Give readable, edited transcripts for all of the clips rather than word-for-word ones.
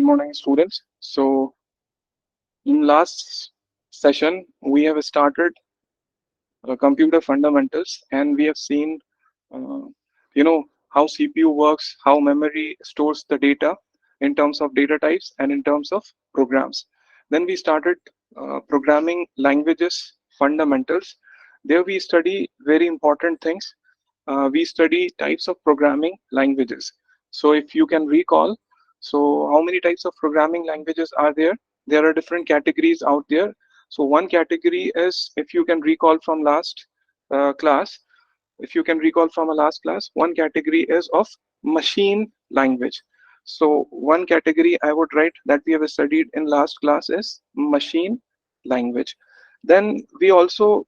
morning, students. So, in last session, we have started computer fundamentals, and we have seen, uh, how CPU works, how memory stores the data in terms of data types and in terms of programs. Then we started programming languages fundamentals. There we study very important things. We study types of programming languages. So if you can recall, so how many types of programming languages are there? There are different categories out there. So one category is, if you can recall from last class, if you can recall from a last class, one category is of machine language. So one category I would write that we have studied in last class is machine language. Then we also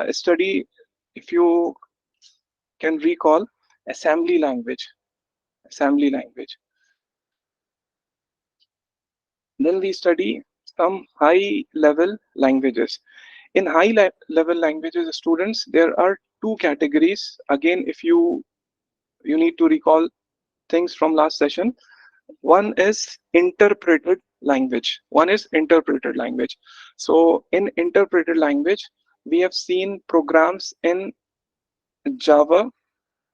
study, if you can recall, assembly language. Assembly language. Then we study some high level languages. In level languages, students, there are two categories. Again, if you need to recall things from last session. One is interpreted language. One is interpreted language. So in interpreted language, we have seen programs in Java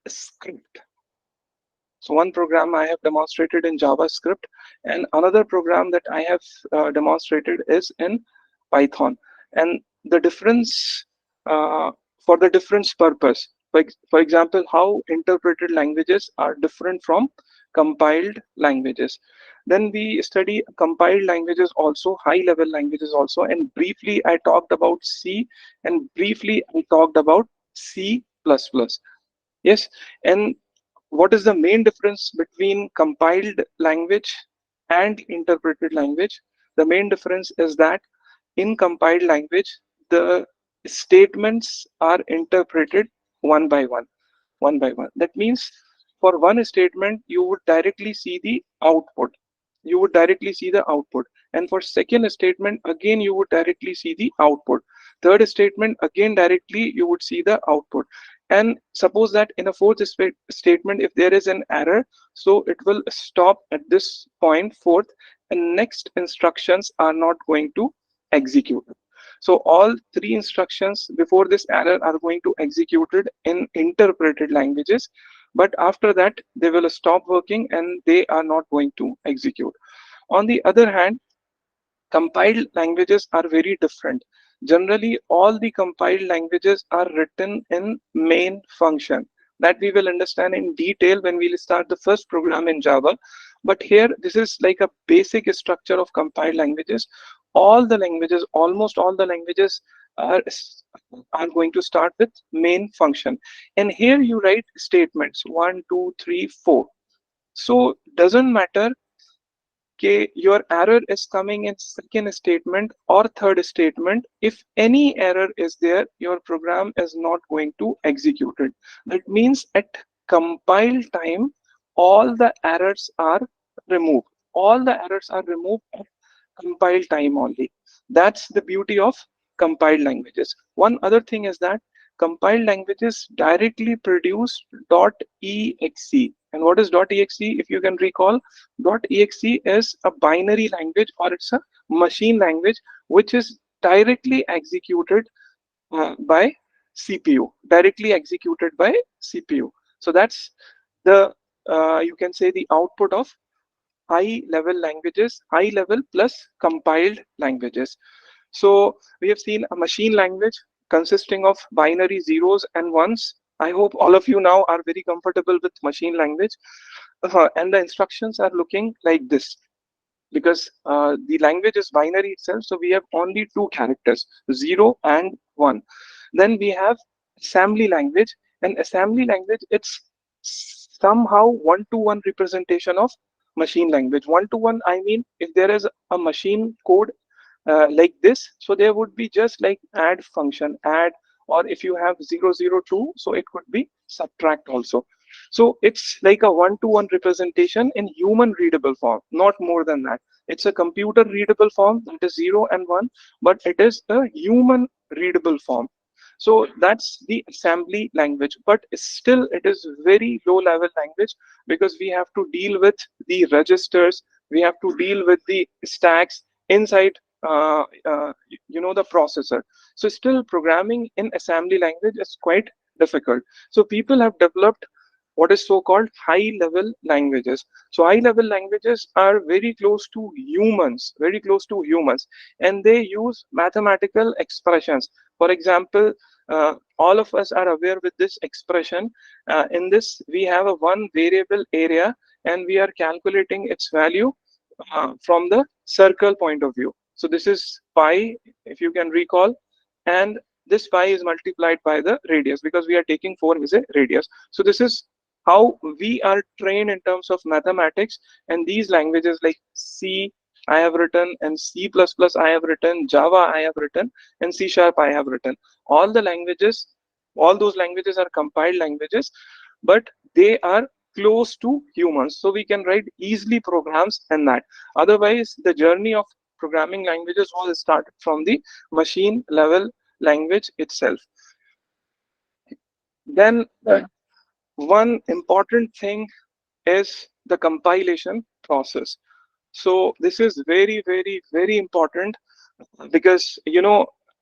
script. So one program I have demonstrated in JavaScript, and another program that I have demonstrated is in Python. And the difference for the difference purpose, for example, how interpreted languages are different from compiled languages. Then we study compiled languages also, high level languages also, and briefly I talked about C, and briefly I talked about C++. Yes, and what is the main difference between compiled language and interpreted language? The main difference is that in compiled language, the statements are interpreted one by one, one by one. That means for one statement, you would directly see the output. You would directly see the output. And for second statement, again, you would directly see the output. Third statement, again, directly, you would see the output. And suppose that in a fourth statement, if there is an error, so it will stop at this point, fourth, and next instructions are not going to execute. So all three instructions before this error are going to executed in interpreted languages, but after that they will stop working and they are not going to execute. On the other hand, compiled languages are very different. Generally, all the compiled languages are written in main function. That we will understand in detail when we'll start the first program in Java. But here, this is like a basic structure of compiled languages. All the languages, almost all the languages are going to start with main function. And here you write statements 1, 2, 3, 4. So doesn't matter your error is coming in second statement or third statement. If any error is there, your program is not going to execute it. That means at compile time, all the errors are removed. All the errors are removed at compile time only. That's the beauty of compiled languages. One other thing is that compiled languages directly produce .exe. And what is .exe? If you can recall, .exe is a binary language, or it's a machine language which is directly executed by CPU, directly executed by CPU. So that's the you can say the output of high level languages, high level plus compiled languages. So we have seen a machine language consisting of binary zeros and ones. I hope all of you now are very comfortable with machine language. And the instructions are looking like this, because the language is binary itself. So we have only two characters, 0 and 1. Then we have assembly language, and assembly language, it's somehow one-to-one representation of machine language. One-to-one, I mean, if there is a machine code like this, so there would be just like add function, add, or if you have 002, so it could be subtract also. So it's like a one-to-one representation in human readable form, not more than that. It's a computer readable form, that is 0 and 1, but it is a human readable form. So that's the assembly language, but still it is very low level language, because we have to deal with the registers, We have to deal with the stacks inside the processor. So still programming in assembly language is quite difficult. So people have developed what is so called high level languages. So high level languages are very close to humans, very close to humans, and they use mathematical expressions. For example, all of us are aware with this expression. In this we have a one variable area, and we are calculating its value from the circle point of view. So this is pi, if you can recall, and this pi is multiplied by the radius, because we are taking 4 as a radius. So this is how we are trained in terms of mathematics. And these languages like C I have written, and C++ I have written, Java I have written, and C# I have written. All the languages, all those languages are compiled languages, but they are close to humans, so we can write easily programs in that. Otherwise, the journey of programming languages was started from the machine level language itself. Then one important thing is the compilation process. So this is very, very, very important, because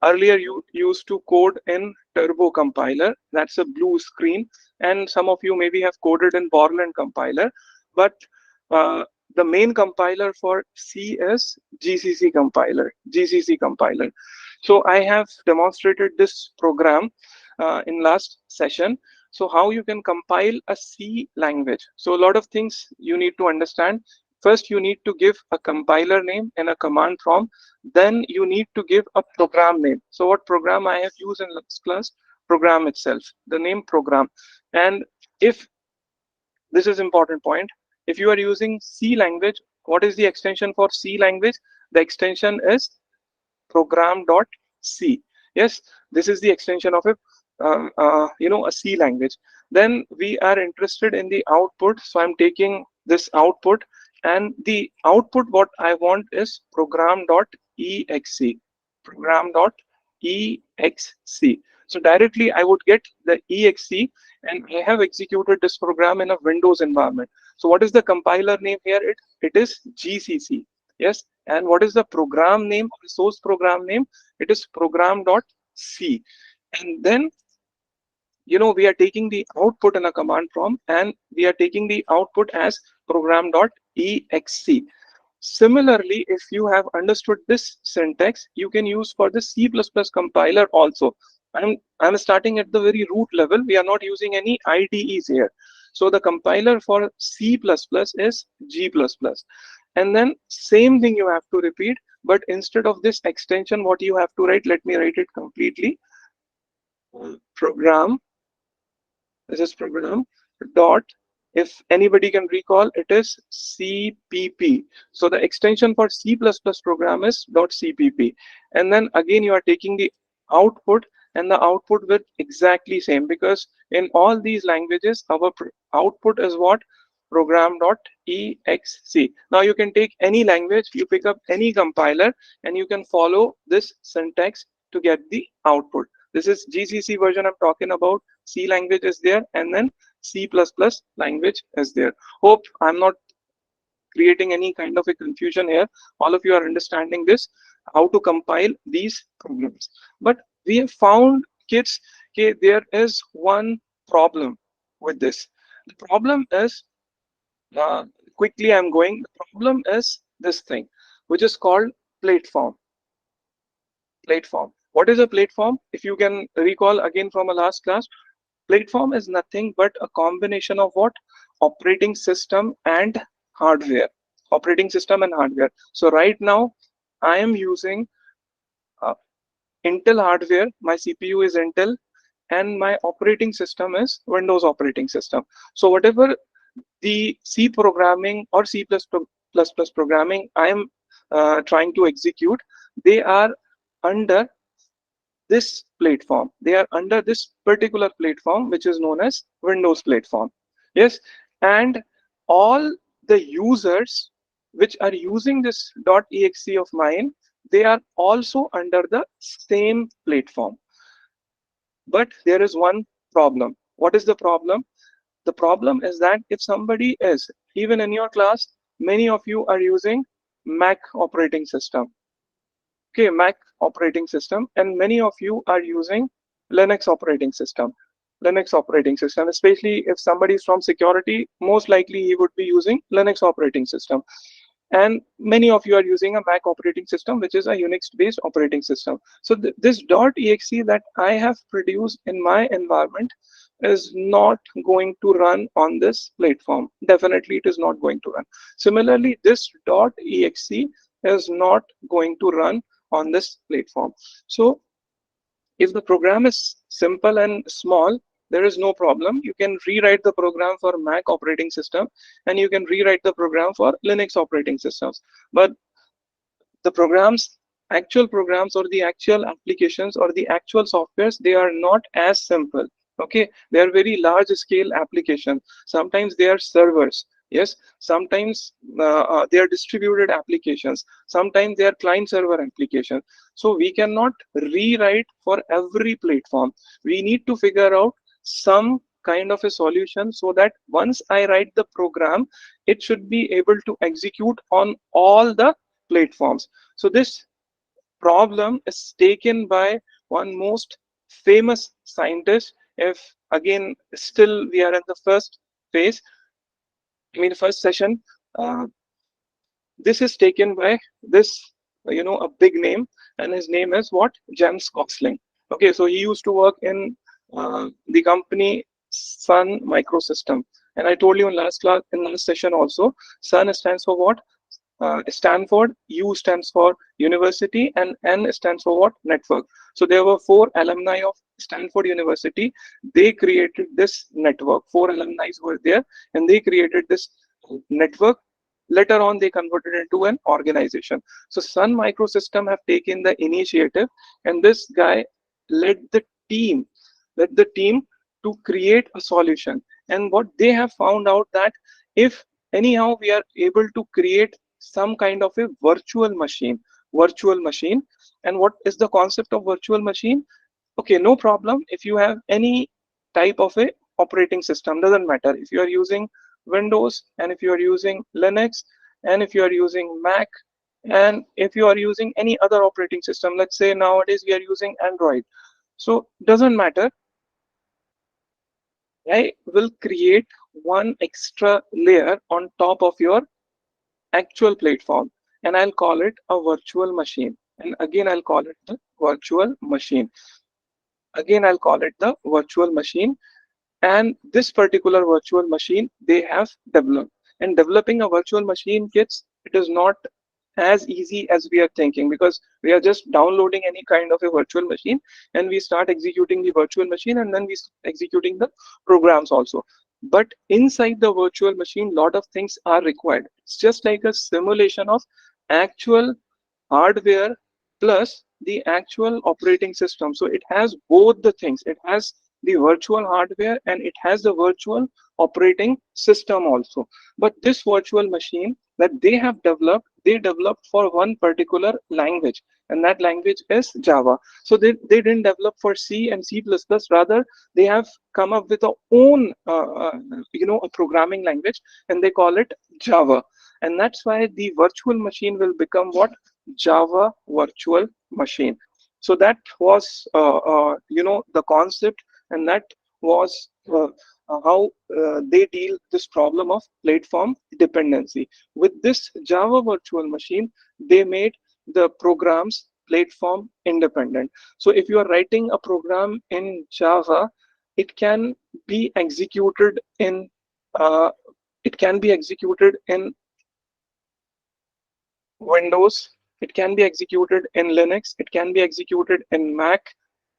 earlier you used to code in turbo compiler, that's a blue screen, and some of you maybe have coded in Borland compiler, but uh, the main compiler for C is GCC compiler. So I have demonstrated this program in last session. So how you can compile a C language. So a lot of things you need to understand. First, you need to give a compiler name and a command prompt. Then you need to give a program name. So what program I have used in this class? Program itself, the name program. And if this is important point, if you are using C language, what is the extension for C language? The extension is program.c. Yes, this is the extension of a C language. Then we are interested in the output, so I'm taking this output, and the output what I want is program.exe. program.exe. So directly I would get the exe, and I have executed this program in a Windows environment. So what is the compiler name here? It is GCC. Yes, and what is the program name or the source program name? It is program.c. And then we are taking the output in a command prompt, and we are taking the output as program.exe. Similarly, if you have understood this syntax, you can use for the C++ compiler also. I'm starting at the very root level. We are not using any IDEs here. So the compiler for C++ is G++. And then same thing you have to repeat, but instead of this extension, what you have to write, let me write it completely. Program, this is program dot, if anybody can recall, it is CPP. So the extension for C++ program is .cpp. And then again you are taking the output, and the output with exactly same, because in all these languages our output is what? program.exe. Now you can take any language, you pick up any compiler, and you can follow this syntax to get the output. This is GCC version I'm talking about. C language is there, and then C++ language is there. Hope I'm not creating any kind of a confusion here. All of you are understanding this, how to compile these programs. But we have found, kids, okay, there is one problem with this. The problem is, quickly I'm going, the problem is this thing, which is called platform. Platform. What is a platform? If you can recall again from a last class, platform is nothing but a combination of what? Operating system and hardware. Operating system and hardware. So right now I am using Intel hardware. My CPU is Intel, and my operating system is Windows operating system. So whatever the C programming or C++ programming I am trying to execute, they are under this platform. They are under this particular platform, which is known as Windows platform. Yes, and all the users which are using this .exe of mine, they are also under the same platform. But there is one problem. What is the problem? The problem is that if somebody is, even in your class, many of you are using Mac operating system. Okay, Mac operating system, and many of you are using Linux operating system. Linux operating system, especially if somebody is from security, most likely he would be using Linux operating system. And many of you are using a Mac operating system, which is a Unix-based operating system. So this .exe that I have produced in my environment is not going to run on this platform. Definitely, it is not going to run. Similarly, this .exe is not going to run on this platform. So if the program is simple and small, there is no problem. You can rewrite the program for Mac operating system, and you can rewrite the program for Linux operating systems. But the actual programs, or the actual applications, or the actual softwares, they are not as simple. Okay, they are very large scale applications. Sometimes they are servers. Yes, sometimes they are distributed applications. Sometimes they are client server applications. So we cannot rewrite for every platform. We need to figure out some kind of a solution so that once I write the program, it should be able to execute on all the platforms. So this problem is taken by one most famous scientist. If again, still we are in the first phase, I mean first session, uh, this is taken by this, a big name, and his name is what? James Gosling. Okay, so he used to work in the company Sun Microsystem, and I told you in last class, in last session also, Sun stands for what? Stanford, U stands for university, and N stands for what? Network. So there were 4 alumni of Stanford University. They created this network. 4 alumni were there, and they created this network. Later on, they converted into an organization. So Sun Microsystem have taken the initiative, and this guy led the team, led the team to create a solution. And what they have found out that if anyhow we are able to create some kind of a virtual machine. And what is the concept of virtual machine? Okay, no problem. If you have any type of a operating system, doesn't matter if you are using Windows, and if you are using Linux, and if you are using Mac, and if you are using any other operating system. Let's say nowadays we are using Android. So doesn't matter. I will create one extra layer on top of your actual platform, and I'll call it a virtual machine. And again, I'll call it the virtual machine. Again, I'll call it the virtual machine. And this particular virtual machine they have developed. And developing a virtual machine, kids, it is not as easy as we are thinking, because we are just downloading any kind of a virtual machine, and we start executing the virtual machine, and then we executing the programs also. But inside the virtual machine, lot of things are required. It's just like a simulation of actual hardware plus the actual operating system. So it has both the things. It has the virtual hardware, and it has the virtual operating system also. But this virtual machine that they have developed, they developed for one particular language, and that language is Java. So they didn't develop for C and C++. Rather, they have come up with their own a programming language, and they call it Java. And that's why the virtual machine will become what? Java virtual machine. So that was the concept, and that was how they deal this problem of platform dependency. With this Java virtual machine, they made the programs platform independent. So if you are writing a program in Java, it can be executed in uh, it can be executed in Windows, it can be executed in Linux, it can be executed in Mac,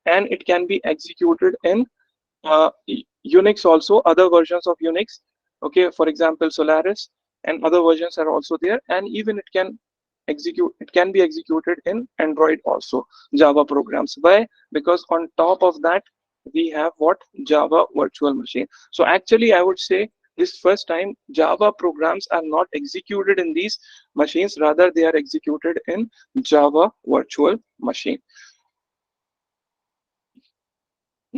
and it can be executed in uh, Unix also, other versions of Unix. Okay, for example, Solaris and other versions are also there, and even it can be executed in Android also, Java programs. Why? Because on top of that, we have what? Java virtual machine. So actually, I would say this first time Java programs are not executed in these machines, rather they are executed in Java virtual machine.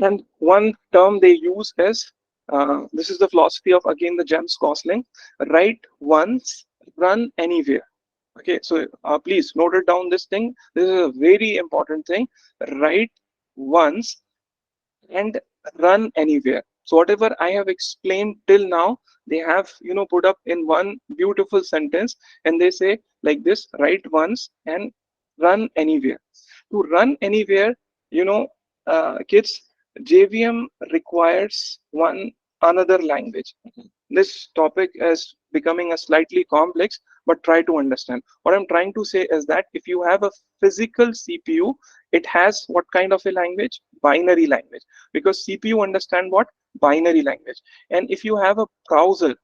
And one term they use is, this is the philosophy of again the James Gosling, write once, run anywhere. Okay, so please note it down, this thing. This is a very important thing. Write once and run anywhere. So whatever I have explained till now, they have put up in one beautiful sentence, and they say like this: write once and run anywhere. To run anywhere, kids, JVM requires one another language. This topic is becoming a slightly complex, but try to understand. What I'm trying to say is that if you have a physical CPU, it has what kind of a language? Binary language, because CPU understand what? Binary language. And if you have a browser,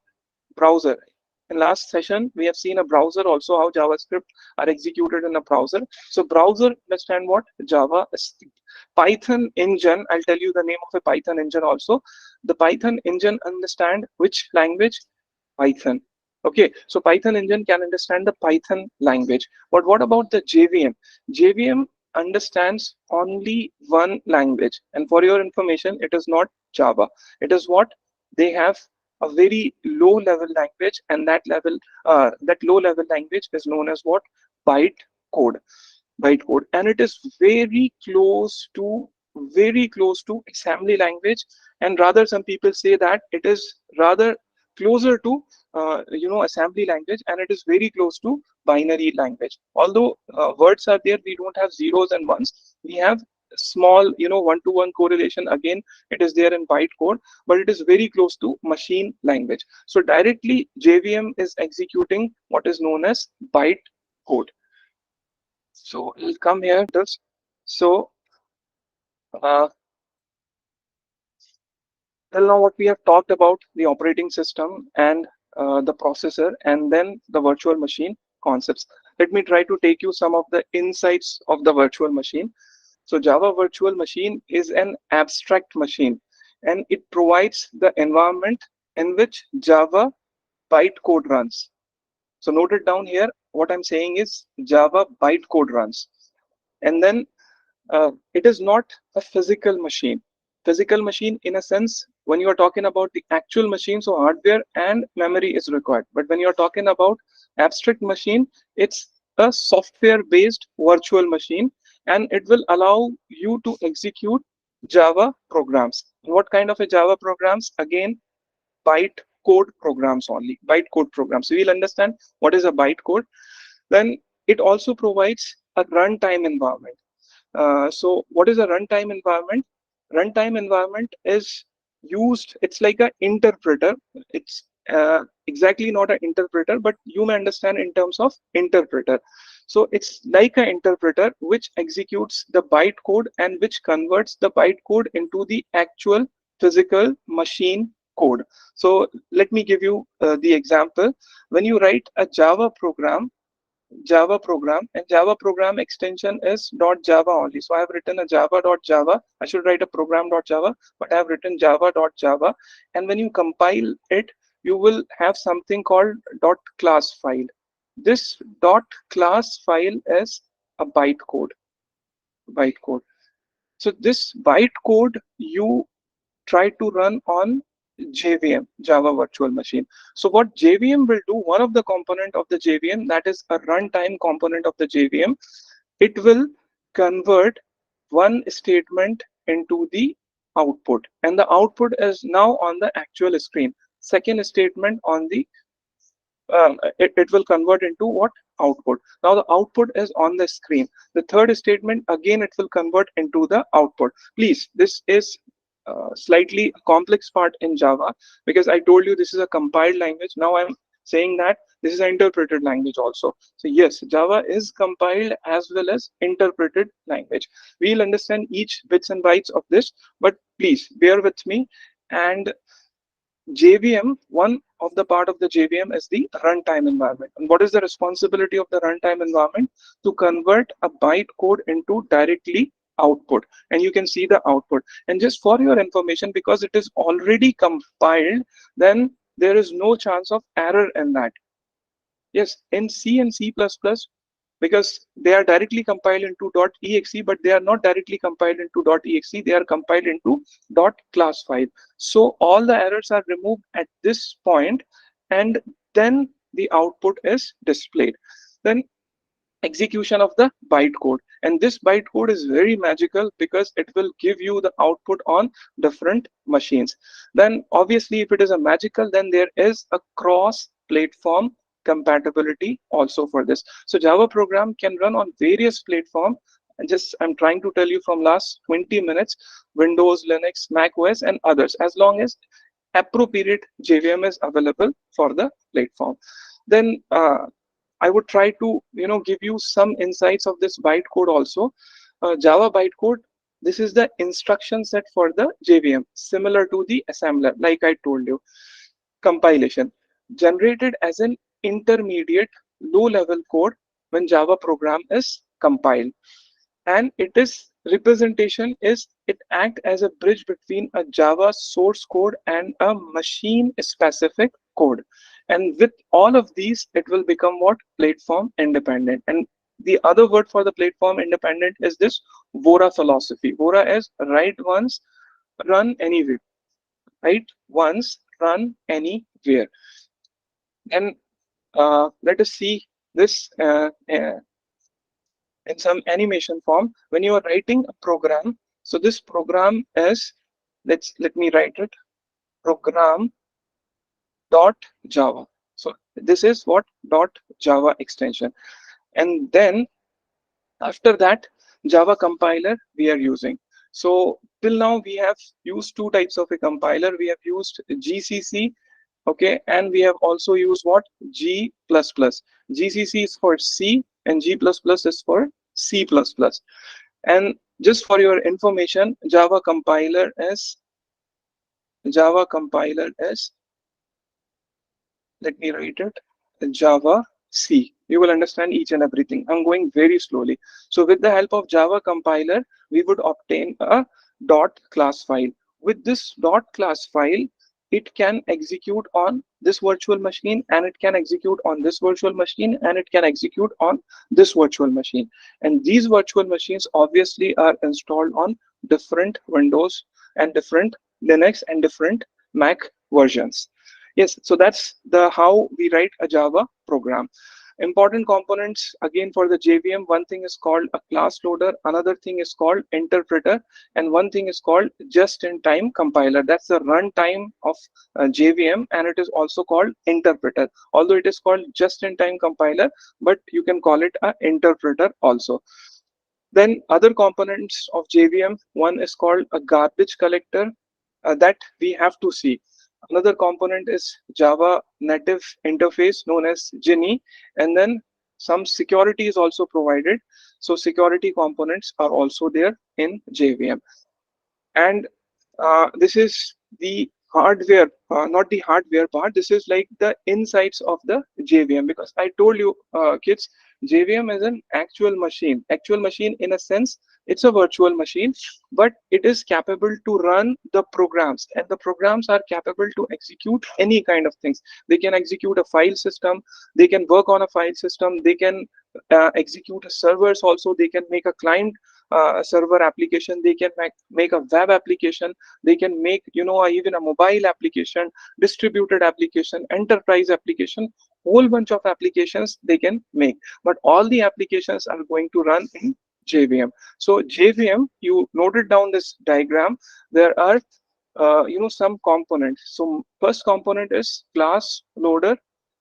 in last session we have seen a browser also, how JavaScript are executed in a browser. So browser understand what? Java. Python engine, I'll tell you the name of a Python engine also. The Python engine understand which language? Python. Okay, so Python engine can understand the Python language. But what about the JVM? JVM understands only one language, and for your information, it is not Java. It is what? They have a very low level language, and that low level language is known as what? Bytecode. Bytecode, and it is very close to assembly language, and rather some people say that it is rather closer to assembly language, and it is very close to binary language. Although words are there, we don't have zeros and ones. We have small one-to-one correlation. Again, it is there in bytecode, but it is very close to machine language. So directly JVM is executing what is known as bytecode. So I'll come here. So uh, till now what we have talked about the operating system and the processor and then the virtual machine concepts. Let me try to take you some of the insights of the virtual machine. So Java virtual machine is an abstract machine, and it provides the environment in which Java bytecode runs. So note it down here. What I'm saying is Java bytecode runs. And then it is not a physical machine. Physical machine in a sense, when you are talking about the actual machine, so hardware and memory is required. But when you are talking about abstract machine, it's a software based virtual machine, and it will allow you to execute Java programs. What kind of a Java programs? Again, bytecode programs only. Bytecode programs. So we'll understand what is a bytecode. Then it also provides a runtime environment. So what is a runtime environment? Runtime environment is used, it's like an interpreter. It's exactly not an interpreter, but you may understand in terms of interpreter. So it's like an interpreter which executes the bytecode and which converts the bytecode into the actual physical machine code. So let me give you the example. When you write a Java program, and Java program extension is .java only. So I have written a java.java. I should write a program.java, but I have written java.java. And when you compile it, you will have something called .class file. This .class file is a bytecode. So this bytecode you try to run on JVM, Java Virtual Machine. So what JVM will do, one of the component of the JVM, that is a runtime component of the JVM, it will convert one statement into the output, and the output is now on the actual screen. Second statement on the it will convert into what? Output. Now the output is on the screen. The third statement, again it will convert into the output. Please, this is slightly complex part in Java, because I told you this is a compiled language. Now I'm saying that this is an interpreted language also. So yes, Java is compiled as well as interpreted language. We'll understand each bits and bytes of this, but please bear with me. And JVM, one of the part of the JVM is the runtime environment. And what is the responsibility of the runtime environment? To convert a bytecode into directly output. And you can see the output. And just for your information, because it is already compiled, then there is no chance of error in that. Yes, in C and C++, because they are directly compiled into .exe, but they are not directly compiled into .exe, they are compiled into .class file. So all the errors are removed at this point, and then the output is displayed. Then execution of the bytecode, and this bytecode is very magical because it will give you the output on different machines. Then obviously if it is a magical, then there is a cross platform compatibility also for this. So Java program can run on various platform, and just I'm trying to tell you from last 20 minutes, Windows, Linux, Mac OS and others, as long as appropriate JVM is available for the platform. Then I would try to give you some insights of this bytecode also. Java bytecode. This is the instruction set for the JVM, similar to the assembler, like I told you. Compilation, generated as an intermediate low-level code when Java program is compiled, and it is representation is it act as a bridge between a Java source code and a machine specific code, and with all of these it will become what? Platform independent. And the other word for the platform independent is this Vora philosophy. Vora is write once, run anywhere. Write once, run anywhere. And let us see this in some animation form. When you are writing a program, so this program is, let me write it, program dot java. So this is what? Dot java extension. And then after that, Java compiler we are using. So till now we have used two types of a compiler. We have used GCC, okay, and we have also used what? G++. GCC is for C and G++ is for C++. And just for your information, Java compiler is, let me write it, Java C. You will understand each and everything. I'm going very slowly. So with the help of Java compiler, we would obtain a dot class file. With this dot class file, it can execute on this virtual machine, and it can execute on this virtual machine, and it can execute on this virtual machine. And these virtual machines obviously are installed on different Windows and different Linux and different Mac versions. Yes, so that's the how we write a Java program. Important components again for the JVM, one thing is called a class loader, another thing is called interpreter, and one thing is called just-in-time compiler. That's the runtime of JVM, and it is also called interpreter. Although it is called just-in-time compiler, but you can call it an interpreter also. Then other components of JVM, one is called a garbage collector, that we have to see. Another component is Java native interface known as Ginny, and then some security is also provided. So security components are also there in JVM. And this is the hardware, not the hardware part. This is like the insights of the JVM, because I told you, kids, JVM is an actual machine. Actual machine in a sense, it's a virtual machine, but it is capable to run the programs, and the programs are capable to execute any kind of things. They can execute a file system, they can work on a file system, they can execute a servers also, they can make a client server application, they can make a web application, they can make even a mobile application, distributed application, enterprise application, whole bunch of applications they can make. But all the applications are going to run in JVM. So JVM, you noted down this diagram, there are some components. So first component is class loader,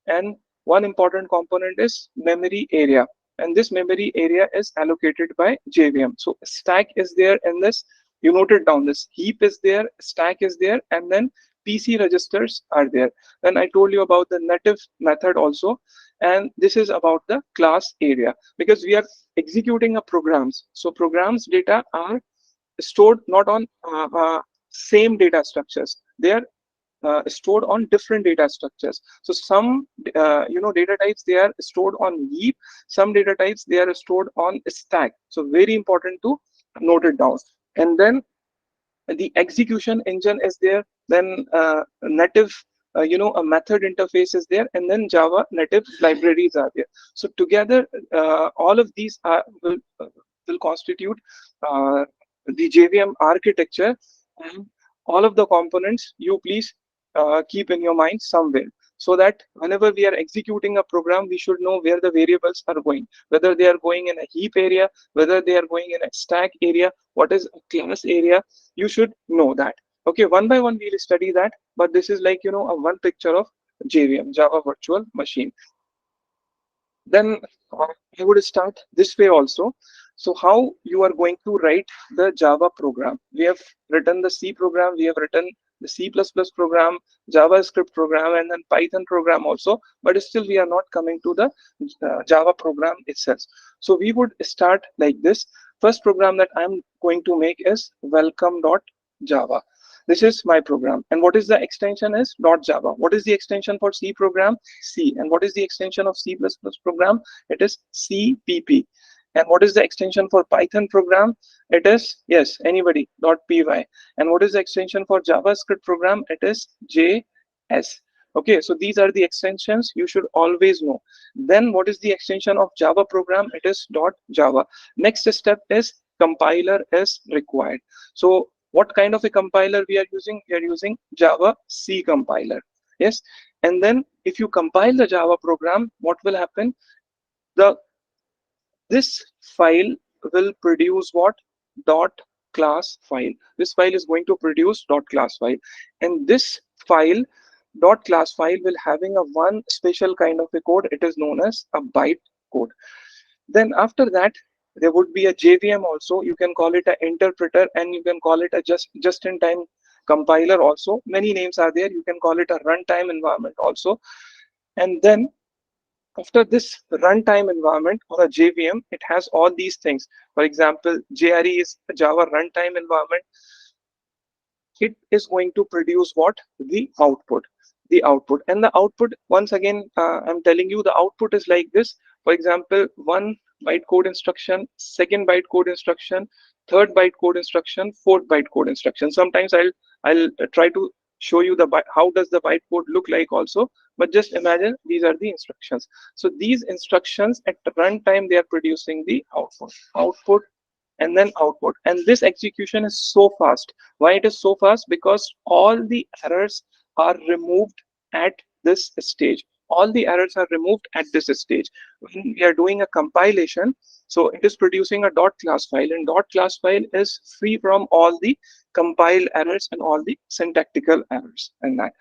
and one important component is memory area, and this memory area is allocated by JVM. So stack is there in this, you noted down, this heap is there, stack is there, and then PC registers are there. Then I told you about the native method also, and this is about the class area, because we are executing a programs. So programs data are stored not on same data structures, they are stored on different data structures. So some data types, they are stored on heap, some data types they are stored on stack. So very important to note it down. And then the execution engine is there, then native a method interface is there, and then Java native libraries are there. So together all of these will constitute the JVM architecture, and all of the components you please keep in your mind somewhere. so that whenever we are executing a program, we should know where the variables are going, whether they are going in a heap area, whether they are going in a stack area, what is a class area. You should know that. Okay, one by one we'll study that, but this is like, a one picture of JVM, Java Virtual Machine. Then I would start this way also. So how you are going to write the Java program? We have written the C program, we have written the C++ program, JavaScript program, and then Python program also, but still we are not coming to the Java program itself. So we would start like this. First program that I'm going to make is welcome.java. This is my program, and what is the extension is .java. What is the extension for C program? C. And what is the extension of C++ program? It is CPP. And what is the extension for Python program? It is, yes, anybody, .py. And what is the extension for JavaScript program? It is JS. Okay, so these are the extensions you should always know. Then what is the extension of Java program? It is .java. Next step is compiler is required. So what kind of a compiler we are using? We are using Java C compiler. Yes, and then if you compile the Java program, what will happen? This file will produce what? .class file. This file is going to produce .class file, and this file .class file will having a one special kind of a code. It is known as a byte code. Then after that, there would be a JVM also. You can call it an interpreter, and you can call it a just-in-time compiler also. Many names are there. You can call it a runtime environment also. And then after this runtime environment or a JVM, it has all these things. For example, JRE is a Java runtime environment. It is going to produce what? The output. And the output, once again, I'm telling you, the output is like this. For example, one bytecode instruction, second bytecode instruction, third bytecode instruction, fourth bytecode instruction. Sometimes I'll try to show you how does the bytecode look like also, but just imagine these are the instructions. So these instructions at the runtime, they are producing the output, and then output. And this execution is so fast. Why it is so fast? Because all the errors are removed at this stage. All the errors are removed at this stage. When we are doing a compilation, so it is producing a .class file, and .class file is free from all the compile errors and all the syntactical errors and that.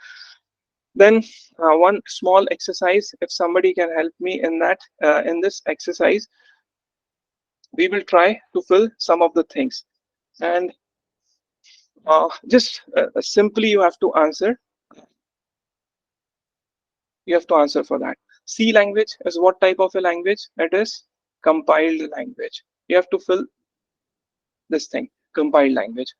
Then one small exercise, if somebody can help me in that, in this exercise, we will try to fill some of the things, and just simply you have to answer. You have to answer for that. C language is what type of a language? It is compiled language. You have to fill this thing, compiled language.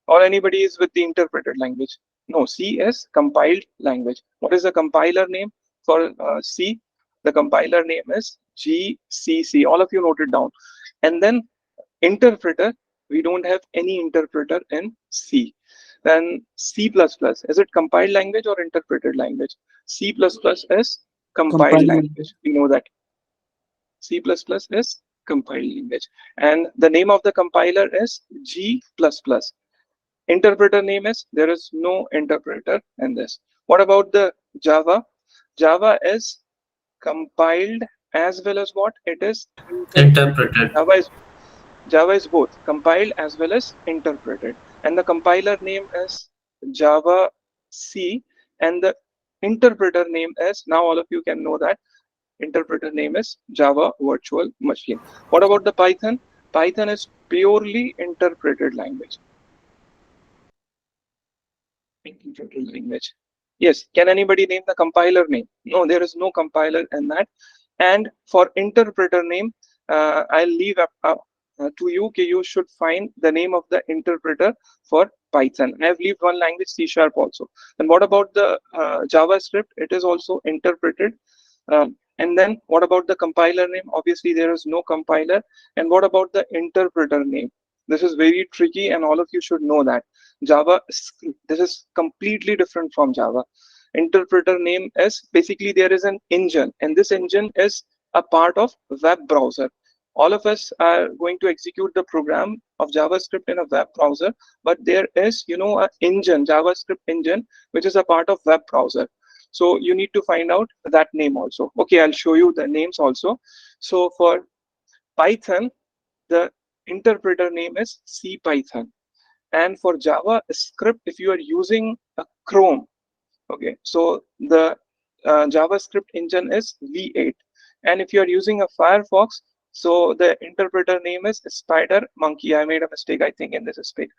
Or anybody is with the interpreted language? No, C is compiled language. What is the compiler name for C? The compiler name is GCC. All of you note it down. And then interpreter, we don't have any interpreter in C. Then C++, is it compiled language or interpreted language? C++ is compiled language. We know that. C++ is compiled language. And the name of the compiler is G++. Interpreter name is, there is no interpreter in this. What about the Java? Java is compiled as well as what? It is interpreted. Java is both compiled as well as interpreted, and the compiler name is Java C, and the interpreter name is, now all of you can know that, interpreter name is Java Virtual Machine. What about the Python? Python is purely interpreted language. Interpreted language. Yes, can anybody name the compiler name? No, there is no compiler in that. And for interpreter name, I'll leave up to you. You should find the name of the interpreter for Python. I have leave one language, C# also. And what about the JavaScript? It is also interpreted. And then what about the compiler name? Obviously, there is no compiler. And what about the interpreter name? This is very tricky, and all of you should know that. Java, this is completely different from Java. Interpreter name is basically there is an engine, and this engine is a part of web browser. All of us are going to execute the program of JavaScript in a web browser, but there is, an engine, JavaScript engine, which is a part of web browser. So you need to find out that name also. Okay, I'll show you the names also. So for Python, the interpreter name is CPython. And for JavaScript, if you are using a Chrome, okay, so the JavaScript engine is V8. And if you are using a Firefox, so the interpreter name is Spider Monkey. I made a mistake, I think, in this space.